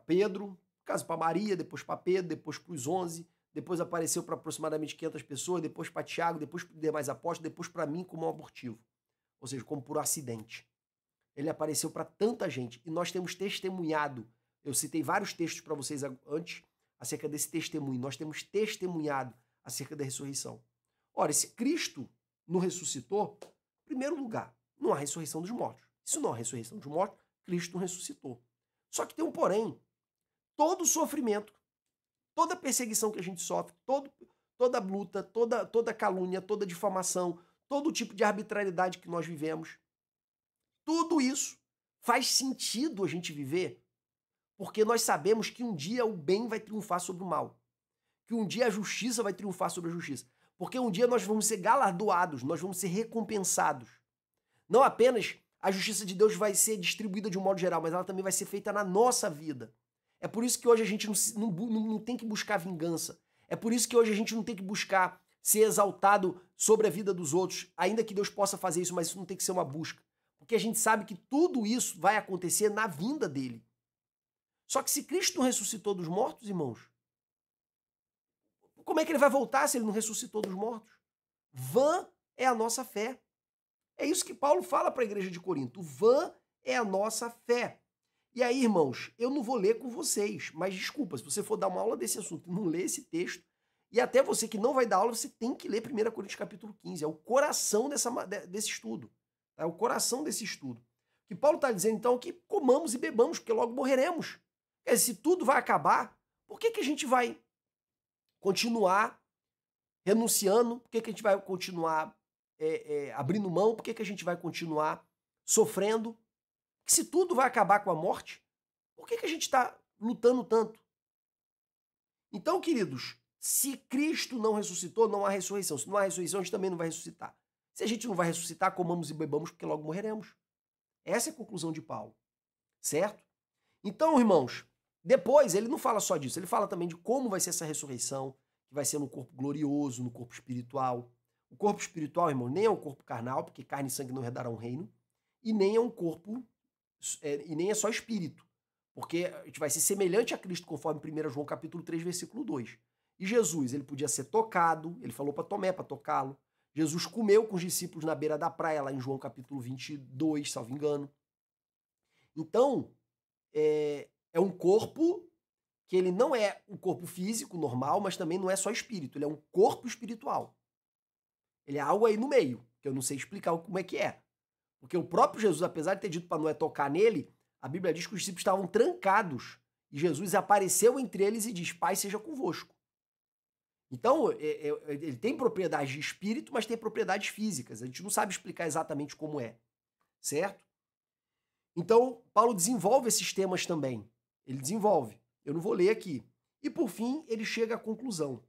S1: Pedro, caso para Maria, depois para Pedro, depois para os 11, depois apareceu para aproximadamente 500 pessoas, depois para Tiago, depois para os demais apóstolos, depois para mim como um abortivo, ou seja, como por acidente. Ele apareceu para tanta gente e nós temos testemunhado. Eu citei vários textos para vocês antes acerca desse testemunho. Nós temos testemunhado acerca da ressurreição. Ora, se Cristo não ressuscitou, em primeiro lugar, não há ressurreição dos mortos. Isso não há ressurreição dos mortos, Cristo não ressuscitou. Só que tem um porém. Todo sofrimento, toda perseguição que a gente sofre, toda luta, toda calúnia, toda difamação, todo tipo de arbitrariedade que nós vivemos, tudo isso faz sentido a gente viver porque nós sabemos que um dia o bem vai triunfar sobre o mal, que um dia a justiça vai triunfar sobre a justiça, porque um dia nós vamos ser galardoados, nós vamos ser recompensados. Não apenas a justiça de Deus vai ser distribuída de um modo geral, mas ela também vai ser feita na nossa vida. É por isso que hoje a gente não tem que buscar vingança. É por isso que hoje a gente não tem que buscar ser exaltado sobre a vida dos outros, ainda que Deus possa fazer isso, mas isso não tem que ser uma busca. Porque a gente sabe que tudo isso vai acontecer na vinda dele. Só que se Cristo não ressuscitou dos mortos, irmãos, como é que ele vai voltar se ele não ressuscitou dos mortos? Vã é a nossa fé. É isso que Paulo fala para a igreja de Corinto. Vã é a nossa fé. E aí, irmãos, eu não vou ler com vocês, mas desculpa, se você for dar uma aula desse assunto e não ler esse texto, e até você que não vai dar aula, você tem que ler 1 Coríntios capítulo 15. É o coração desse estudo. É o coração desse estudo. O que Paulo está dizendo, então, é que comamos e bebamos, porque logo morreremos. Quer dizer, se tudo vai acabar, por que a gente vai continuar renunciando? Por que a gente vai continuar abrindo mão? Por que a gente vai continuar sofrendo? Porque se tudo vai acabar com a morte, por que a gente está lutando tanto? Então, queridos, se Cristo não ressuscitou, não há ressurreição. Se não há ressurreição, a gente também não vai ressuscitar. Se a gente não vai ressuscitar, comamos e bebamos, porque logo morreremos. Essa é a conclusão de Paulo, certo? Então, irmãos, depois ele não fala só disso, ele fala também de como vai ser essa ressurreição, que vai ser no corpo glorioso, no corpo espiritual. O corpo espiritual, irmão, nem é um corpo carnal, porque carne e sangue não herdarão o reino, e nem é um corpo, e nem é só espírito, porque a gente vai ser semelhante a Cristo, conforme 1 João capítulo 3, versículo 2. E Jesus, ele podia ser tocado, ele falou para Tomé para tocá-lo. Jesus comeu com os discípulos na beira da praia, lá em João capítulo 22, salvo engano. Então, é um corpo que ele não é um corpo físico normal, mas também não é só espírito, ele é um corpo espiritual. Ele é algo aí no meio, que eu não sei explicar como é que é. Porque o próprio Jesus, apesar de ter dito para Noé tocar nele, a Bíblia diz que os discípulos estavam trancados e Jesus apareceu entre eles e diz: Pai seja convosco. Então, ele tem propriedades de espírito, mas tem propriedades físicas. A gente não sabe explicar exatamente como é, certo? Então, Paulo desenvolve esses temas também. Ele desenvolve. Eu não vou ler aqui. E, por fim, ele chega à conclusão,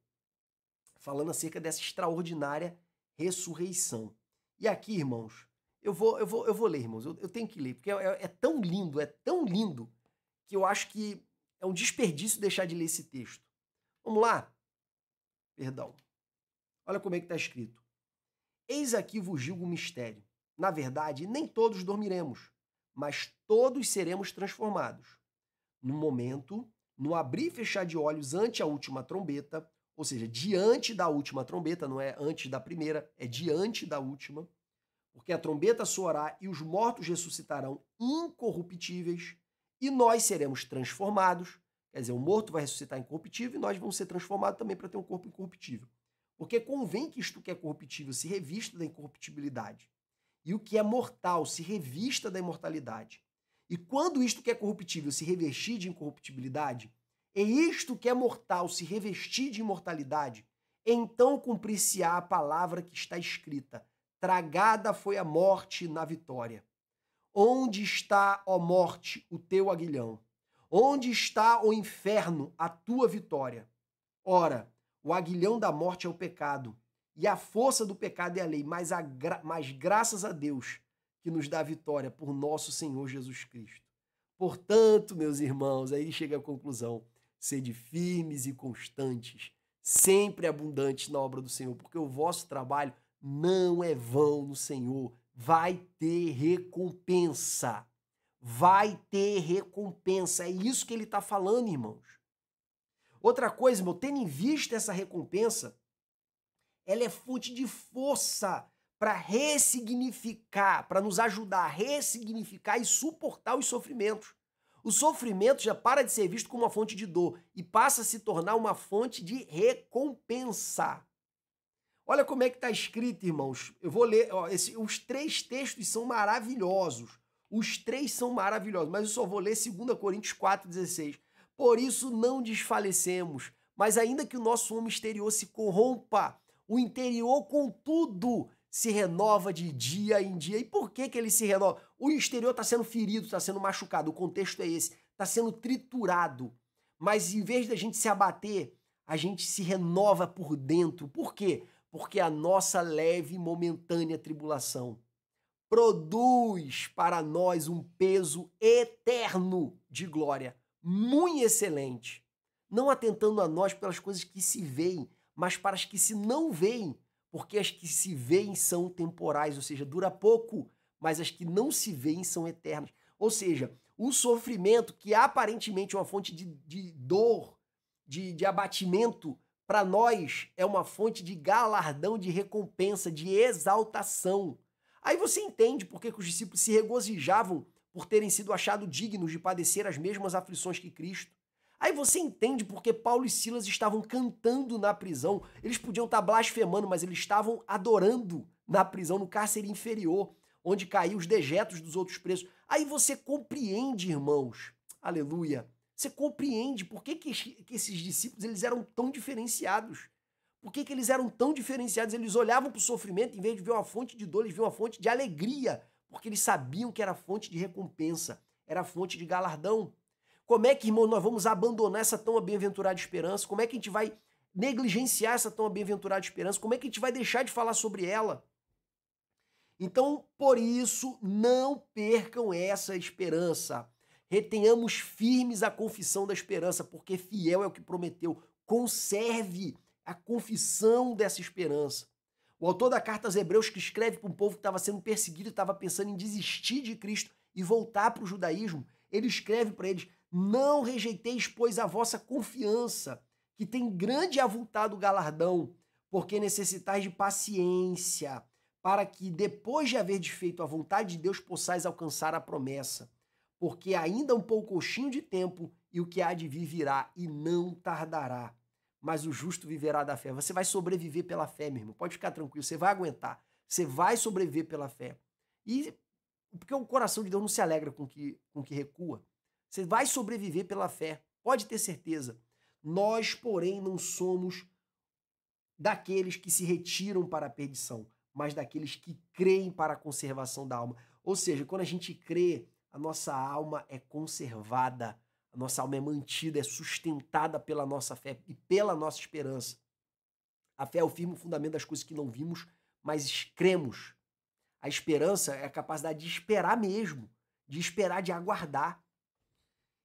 S1: falando acerca dessa extraordinária ressurreição. E aqui, irmãos, eu vou ler, irmãos. Eu tenho que ler, porque é tão lindo, que eu acho que é um desperdício deixar de ler esse texto. Vamos lá? Perdão. Olha como é que está escrito. Eis aqui vos digo um mistério. Na verdade, nem todos dormiremos, mas todos seremos transformados. No momento, no abrir e fechar de olhos ante a última trombeta, ou seja, diante da última trombeta, não é antes da primeira, é diante da última, porque a trombeta soará e os mortos ressuscitarão incorruptíveis e nós seremos transformados. Quer dizer, o morto vai ressuscitar incorruptível e nós vamos ser transformados também para ter um corpo incorruptível. Porque convém que isto que é corruptível se revista da incorruptibilidade e o que é mortal se revista da imortalidade. E quando isto que é corruptível se revestir de incorruptibilidade, e isto que é mortal se revestir de imortalidade, então cumprir-se-á a palavra que está escrita: tragada foi a morte na vitória. Onde está, ó morte, o teu aguilhão? Onde está, ó inferno, a tua vitória? Ora, o aguilhão da morte é o pecado, e a força do pecado é a lei, mas graças a Deus que nos dá a vitória por nosso Senhor Jesus Cristo. Portanto, meus irmãos, aí chega a conclusão, sede firmes e constantes, sempre abundantes na obra do Senhor, porque o vosso trabalho não é vão no Senhor, vai ter recompensa. Vai ter recompensa. É isso que ele está falando, irmãos. Outra coisa, irmão, tendo em vista essa recompensa, ela é fonte de força para ressignificar, para nos ajudar a ressignificar e suportar os sofrimentos. O sofrimento já para de ser visto como uma fonte de dor e passa a se tornar uma fonte de recompensa. Olha como é que está escrito, irmãos. Eu vou ler, ó, os 3 textos são maravilhosos. Os 3 são maravilhosos, mas eu só vou ler 2 Coríntios 4,16. Por isso não desfalecemos, mas ainda que o nosso homem exterior se corrompa, o interior, contudo, se renova de dia em dia. E por que ele se renova? O exterior está sendo ferido, está sendo machucado, o contexto é esse, está sendo triturado. Mas em vez da gente se abater, a gente se renova por dentro. Por quê? Porque a nossa leve e momentânea tribulação produz para nós um peso eterno de glória, muito excelente, não atentando a nós pelas coisas que se veem, mas para as que se não veem, porque as que se veem são temporais, ou seja, dura pouco, mas as que não se veem são eternas. Ou seja, o sofrimento, que aparentemente é uma fonte de dor, de abatimento, para nós é uma fonte de galardão, de recompensa, de exaltação. Aí você entende por que os discípulos se regozijavam por terem sido achados dignos de padecer as mesmas aflições que Cristo. Aí você entende por que Paulo e Silas estavam cantando na prisão. Eles podiam estar blasfemando, mas eles estavam adorando na prisão, no cárcere inferior, onde caíam os dejetos dos outros presos. Aí você compreende, irmãos, aleluia, você compreende por que esses discípulos eles eram tão diferenciados. Por que eles eram tão diferenciados? Eles olhavam para o sofrimento, em vez de ver uma fonte de dor, eles viam uma fonte de alegria, porque eles sabiam que era fonte de recompensa, era fonte de galardão. Como é que, irmão, nós vamos abandonar essa tão bem-aventurada esperança? Como é que a gente vai negligenciar essa tão bem-aventurada esperança? Como é que a gente vai deixar de falar sobre ela? Então, por isso, não percam essa esperança. Retenhamos firmes a confissão da esperança, porque fiel é o que prometeu. Conserve a confissão dessa esperança. O autor da carta aos Hebreus, que escreve para um povo que estava sendo perseguido e estava pensando em desistir de Cristo e voltar para o judaísmo, ele escreve para eles: não rejeiteis, pois, a vossa confiança, que tem grande e avultado galardão, porque necessitais de paciência, para que, depois de haver feito a vontade de Deus, possais alcançar a promessa. Porque ainda um poucochinho de tempo, e o que há de vir virá, e não tardará. Mas o justo viverá da fé. Você vai sobreviver pela fé, meu irmão. Pode ficar tranquilo, você vai aguentar. Você vai sobreviver pela fé. E porque o coração de Deus não se alegra com que recua. Você vai sobreviver pela fé. Pode ter certeza. Nós, porém, não somos daqueles que se retiram para a perdição, mas daqueles que creem para a conservação da alma. Ou seja, quando a gente crê, a nossa alma é conservada. A nossa alma é mantida, é sustentada pela nossa fé e pela nossa esperança. A fé é o firme fundamento das coisas que não vimos, mas cremos. A esperança é a capacidade de esperar mesmo, de esperar, de aguardar.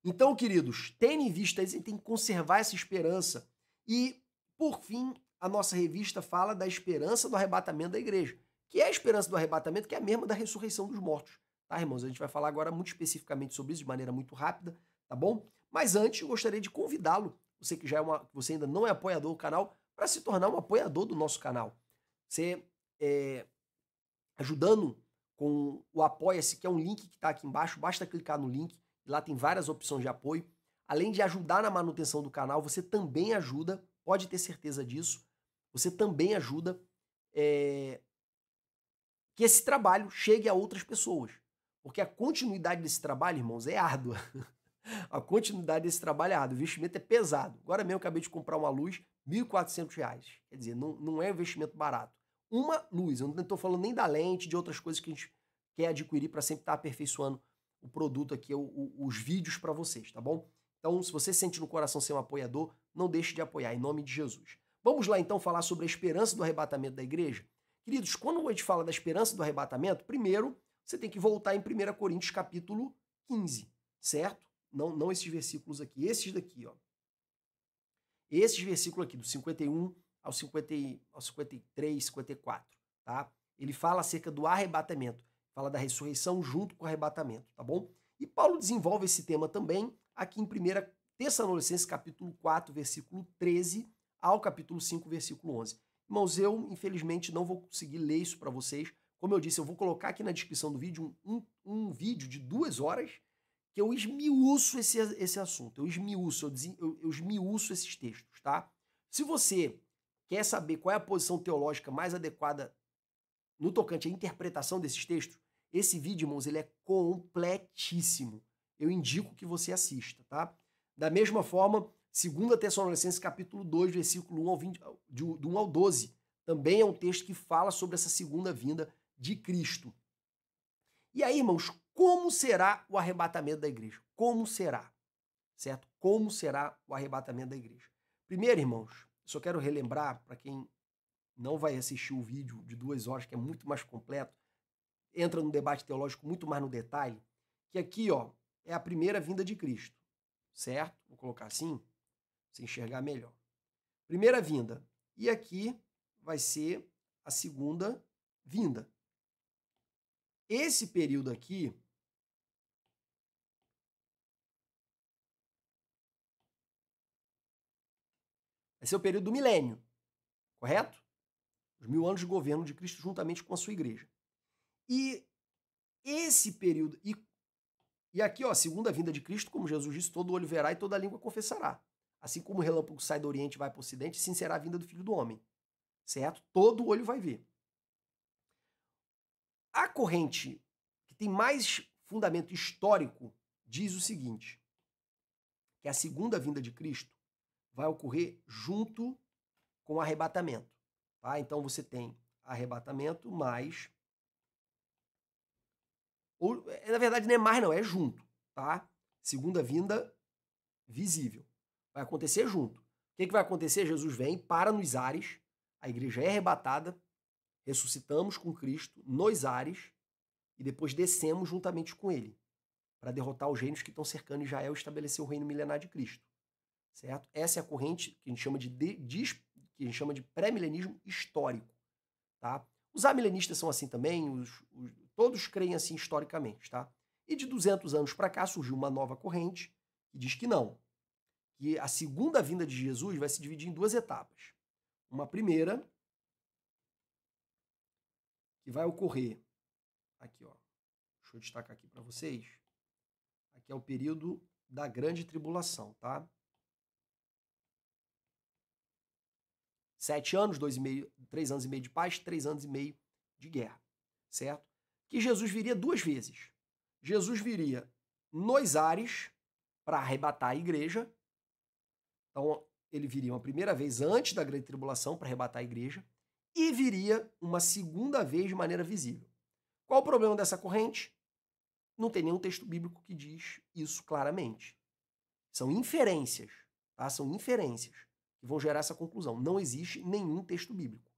S1: Então, queridos, tendo em vista isso, a gente tem que conservar essa esperança. E, por fim, a nossa revista fala da esperança do arrebatamento da igreja, que é a esperança do arrebatamento, que é a mesma da ressurreição dos mortos. Tá, irmãos? A gente vai falar agora muito especificamente sobre isso, de maneira muito rápida, tá bom? Mas antes, eu gostaria de convidá-lo, você que você ainda não é apoiador do canal, para se tornar um apoiador do nosso canal. Você ajudando com o Apoia-se, que é um link que está aqui embaixo, basta clicar no link, e lá tem várias opções de apoio. Além de ajudar na manutenção do canal, você também ajuda, pode ter certeza disso, você também ajuda que esse trabalho chegue a outras pessoas. Porque a continuidade desse trabalho, irmãos, é árdua. A continuidade desse trabalho é árdua. O investimento é pesado. Agora mesmo eu acabei de comprar uma luz, R$ 1.400. Quer dizer, não é um investimento barato. uma luz. Eu não estou falando nem da lente, de outras coisas que a gente quer adquirir para sempre estar aperfeiçoando o produto aqui, os vídeos para vocês, tá bom? Então, se você sente no coração ser um apoiador, não deixe de apoiar, em nome de Jesus. Vamos lá, então, falar sobre a esperança do arrebatamento da igreja? Queridos, quando a gente fala da esperança do arrebatamento, primeiro, você tem que voltar em 1 Coríntios, capítulo 15, certo? Não esses versículos aqui, esses daqui, ó. Esses versículos aqui, do 51 ao 53, 54, tá? Ele fala acerca do arrebatamento, fala da ressurreição junto com o arrebatamento, tá bom? E Paulo desenvolve esse tema também aqui em 1 Tessalonicenses, capítulo 4, versículo 13 ao capítulo 5, versículo 11. Irmãos, eu, infelizmente, não vou conseguir ler isso para vocês. Como eu disse, eu vou colocar aqui na descrição do vídeo um vídeo de 2 horas que eu esmiuço esse assunto, eu esmiuço esses textos, tá? Se você quer saber qual é a posição teológica mais adequada no tocante à interpretação desses textos, esse vídeo, irmãos, ele é completíssimo. Eu indico que você assista, tá? Da mesma forma, 2 Tessalonicenses capítulo 2, versículo 1 ao 20, do 1 ao 12, também é um texto que fala sobre essa segunda vinda de Cristo. E aí, irmãos, como será o arrebatamento da igreja? Como será? Certo? Como será o arrebatamento da igreja? Primeiro, irmãos, só quero relembrar, para quem não vai assistir o vídeo de 2 horas, que é muito mais completo, entra no debate teológico muito mais no detalhe, que aqui, ó, é a primeira vinda de Cristo, certo? Vou colocar assim, pra você enxergar melhor. Primeira vinda. E aqui vai ser a segunda vinda. Esse período aqui vai ser o período do milênio, correto? Os 1000 anos de governo de Cristo juntamente com a sua igreja. E esse período, e aqui, ó, a segunda vinda de Cristo, como Jesus disse, todo olho verá e toda língua confessará. Assim como o relâmpago sai do Oriente e vai para o Ocidente, assim será a vinda do Filho do Homem, certo? Todo olho vai ver. A corrente que tem mais fundamento histórico diz o seguinte, que a segunda vinda de Cristo vai ocorrer junto com o arrebatamento. Tá? Então você tem arrebatamento mais... Ou, na verdade, não é mais não, é junto. Tá? Segunda vinda visível. Vai acontecer junto. O que vai acontecer? Jesus vem, para nos ares, a igreja é arrebatada, ressuscitamos com Cristo nos ares e depois descemos juntamente com ele para derrotar os reinos que estão cercando Israel e estabelecer o reino milenar de Cristo. Certo? Essa é a corrente que a gente chama de pré-milenismo histórico. Tá? Os amilenistas são assim também, todos creem assim historicamente. Tá? E de 200 anos para cá surgiu uma nova corrente que diz que não, que a segunda vinda de Jesus vai se dividir em 2 etapas. Uma primeira, que vai ocorrer, aqui ó, deixa eu destacar aqui para vocês, aqui é o período da grande tribulação, tá? 7 anos, 3 anos e meio de paz, 3 anos e meio de guerra, certo? Que Jesus viria 2 vezes. Jesus viria nos ares para arrebatar a igreja. Então, ele viria uma primeira vez antes da grande tribulação para arrebatar a igreja e viria uma segunda vez de maneira visível. Qual o problema dessa corrente? Não tem nenhum texto bíblico que diz isso claramente. São inferências, tá? São inferências que vão gerar essa conclusão. Não existe nenhum texto bíblico.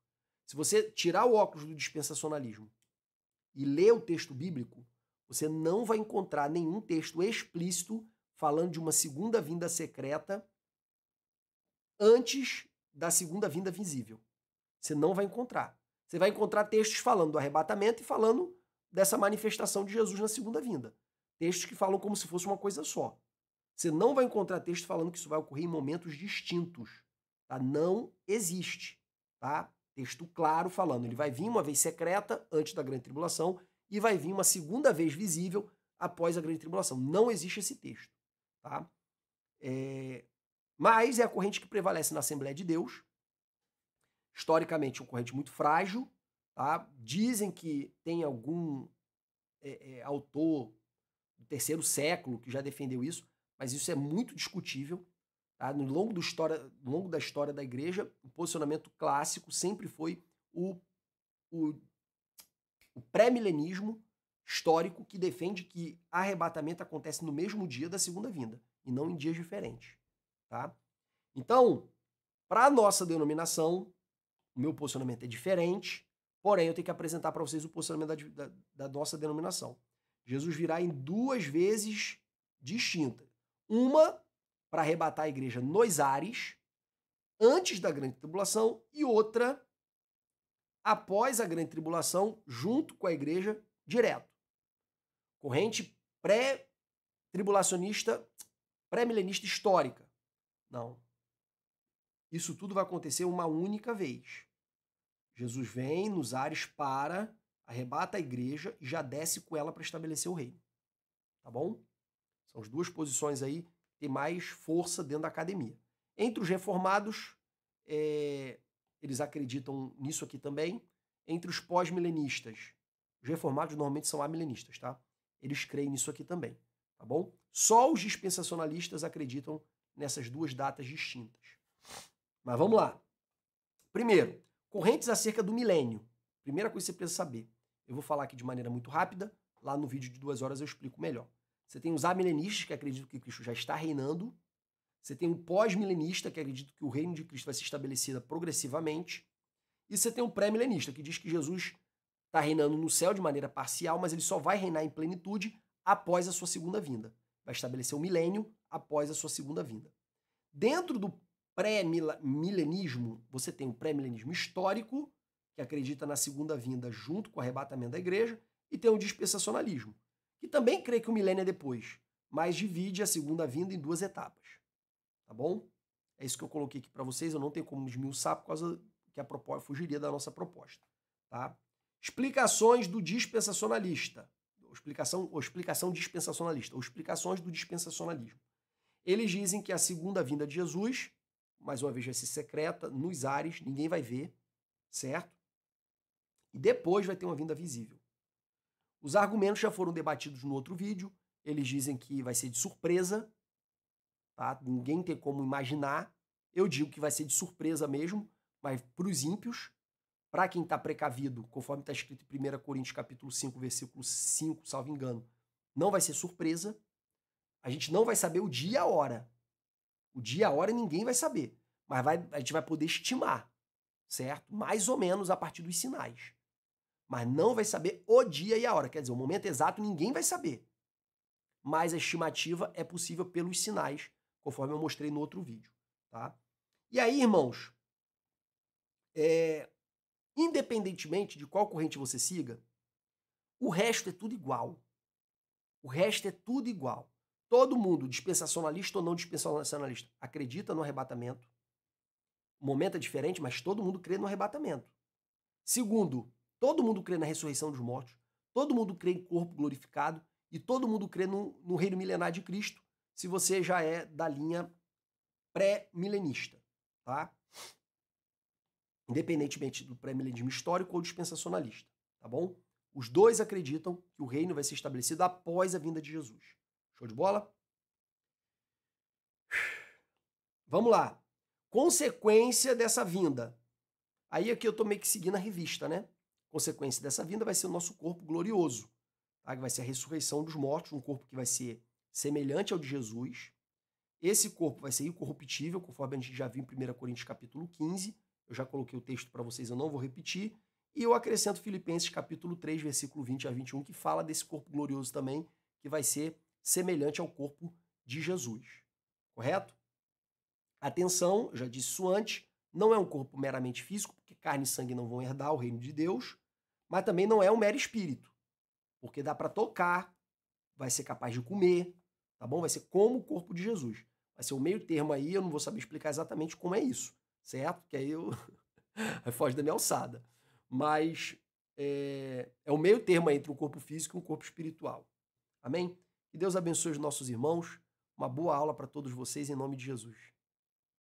S1: Se você tirar o óculos do dispensacionalismo e ler o texto bíblico, você não vai encontrar nenhum texto explícito falando de uma segunda vinda secreta antes da segunda vinda visível. Você não vai encontrar. Você vai encontrar textos falando do arrebatamento e falando dessa manifestação de Jesus na segunda vinda. Textos que falam como se fosse uma coisa só. Você não vai encontrar texto falando que isso vai ocorrer em momentos distintos. Tá? Não existe. Tá? Texto claro falando. Ele vai vir uma vez secreta antes da grande tribulação e vai vir uma segunda vez visível após a grande tribulação. Não existe esse texto. Tá? Mas é a corrente que prevalece na Assembleia de Deus. Historicamente, uma corrente muito frágil. Tá? Dizem que tem algum autor do 3º século que já defendeu isso, mas isso é muito discutível. Tá? No longo da história da igreja, o posicionamento clássico sempre foi o o pré-milenismo histórico, que defende que arrebatamento acontece no mesmo dia da segunda vinda e não em dias diferentes, tá? Então, para a nossa denominação, o meu posicionamento é diferente, porém eu tenho que apresentar para vocês o posicionamento da nossa denominação. Jesus virá em duas vezes distintas. Uma para arrebatar a igreja nos ares, antes da grande tribulação, e outra após a grande tribulação, junto com a igreja, direto. Corrente pré-tribulacionista, pré-milenista histórica. Não. Isso tudo vai acontecer uma única vez. Jesus vem nos ares para, arrebata a igreja e já desce com ela para estabelecer o reino. Tá bom? São as duas posições aí que têm mais força dentro da academia. Entre os reformados, eles acreditam nisso aqui também. Entre os pós-milenistas, os reformados normalmente são amilenistas, tá? Eles creem nisso aqui também, tá bom? Só os dispensacionalistas acreditam nessas duas datas distintas. Mas vamos lá. Primeiro, correntes acerca do milênio. Primeira coisa que você precisa saber. Eu vou falar aqui de maneira muito rápida. Lá no vídeo de 2 horas eu explico melhor. Você tem os amilenistas, que acreditam que Cristo já está reinando. Você tem o pós-milenista, que acredita que o reino de Cristo vai ser estabelecido progressivamente. E você tem o pré-milenista, que diz que Jesus está reinando no céu de maneira parcial, mas ele só vai reinar em plenitude após a sua segunda vinda. Vai estabelecer o milênio após a sua segunda vinda. Dentro do pré-milenismo, você tem o pré-milenismo histórico, que acredita na segunda vinda junto com o arrebatamento da igreja, e tem o dispensacionalismo, que também crê que o milênio é depois, mas divide a segunda vinda em 2 etapas. Tá bom? É isso que eu coloquei aqui para vocês, eu não tenho como esmiuçar por causa que a proposta fugiria da nossa proposta. Tá? Explicações do dispensacionalista. Explicação dispensacionalista, ou explicações do dispensacionalismo. Eles dizem que a segunda vinda de Jesus, mais uma vez vai ser secreta, nos ares, ninguém vai ver, certo? E depois vai ter uma vinda visível. Os argumentos já foram debatidos no outro vídeo. Eles dizem que vai ser de surpresa, tá? Ninguém tem como imaginar. Eu digo que vai ser de surpresa mesmo, mas para os ímpios, para quem está precavido, conforme está escrito em 1 Coríntios capítulo 5, versículo 5, salvo engano, não vai ser surpresa. A gente não vai saber o dia e a hora. O dia e a hora ninguém vai saber, mas a gente vai poder estimar, certo? Mais ou menos a partir dos sinais. Mas não vai saber o dia e a hora. Quer dizer, o momento exato ninguém vai saber. Mas a estimativa é possível pelos sinais, conforme eu mostrei no outro vídeo. Tá? E aí, irmãos, independentemente de qual corrente você siga, o resto é tudo igual. O resto é tudo igual. Todo mundo, dispensacionalista ou não dispensacionalista, acredita no arrebatamento. O momento é diferente, mas todo mundo crê no arrebatamento. Segundo, todo mundo crê na ressurreição dos mortos, todo mundo crê em corpo glorificado e todo mundo crê no reino milenar de Cristo, se você já é da linha pré-milenista, tá? Independentemente do pré-milenismo histórico ou dispensacionalista, tá bom? Os dois acreditam que o reino vai ser estabelecido após a vinda de Jesus. Show de bola? Vamos lá. Consequência dessa vinda. Aí aqui eu tô meio que seguindo a revista, né? Consequência dessa vinda vai ser o nosso corpo glorioso, tá? Que vai ser a ressurreição dos mortos, um corpo que vai ser semelhante ao de Jesus. Esse corpo vai ser incorruptível, conforme a gente já viu em 1 Coríntios capítulo 15. Eu já coloquei o texto para vocês, eu não vou repetir. E eu acrescento Filipenses capítulo 3, versículo 20 a 21, que fala desse corpo glorioso também, que vai ser semelhante ao corpo de Jesus. Correto? Atenção, eu já disse isso antes, não é um corpo meramente físico, porque carne e sangue não vão herdar o reino de Deus, mas também não é um mero espírito, porque dá para tocar, vai ser capaz de comer, tá bom? Vai ser como o corpo de Jesus. Vai ser o meio termo aí, eu não vou saber explicar exatamente como é isso, certo? Que aí eu foge da minha alçada. Mas é o meio termo aí entre um corpo físico e um corpo espiritual. Amém? Que Deus abençoe os nossos irmãos. Uma boa aula para todos vocês em nome de Jesus.